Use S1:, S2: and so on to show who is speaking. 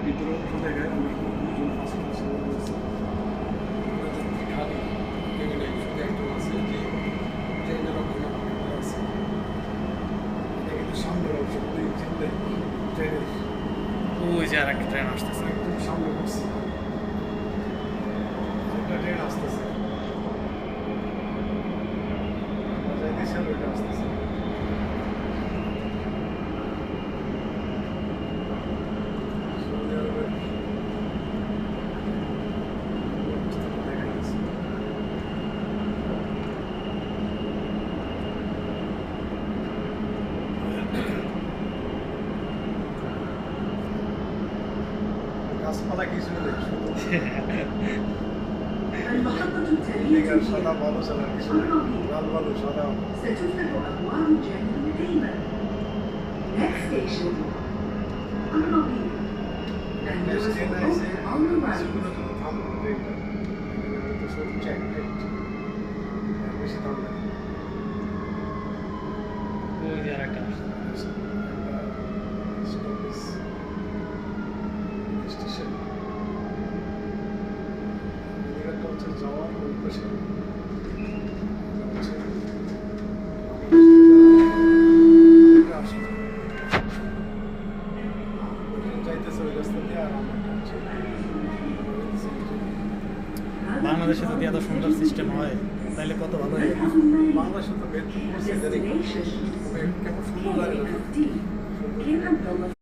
S1: ভিতরে অন্য জায়গায় আমরা দুজন পাশাপাশি রয়েছে খালি এখানে শুধু একজন আছে যে ট্রেনের রক্ষণাবেক্ষণ আছে। এটা কিন্তু সামনের অংশ ট্রেনের
S2: ওই যে আর একটা ট্রেন আসতেছে
S1: একদম সামনে বসছে একটা ট্রেন আসতেছে যাইতেছে ওইটা আসতেছে সৌদি আরবের দেখাইতেছে গাছপালা কিছু নেই শুধু
S3: المحطة التالية
S1: সাদা ভালো চালার কিছু নেই লাল ভালো সাদা
S3: ستفتح أبواب الجانب الأيمن. Next station, الربيع. And doors will open on the right.
S1: কিছুগুলো তো থামলো ট্রেনটা এখানে হয়তো সব চেক বেশি থামবে না
S2: ওই যে আর একটা আসছে
S1: স্টপেজ স্টেশন এখানটা হচ্ছে যাওয়ার ওই পাশে হচ্ছে যাইতেছে ওই রাস্তা দিয়ে আর আমারটা হচ্ছে
S2: বাংলাদেশে যদি এত সুন্দর সিস্টেম হয় তাহলে কত ভালো হয়।
S1: বাংলাদেশে তো মেট্রো করছে
S3: Destination,
S1: কেমন সুন্দর লাগে না
S3: KMD, King Abdullah.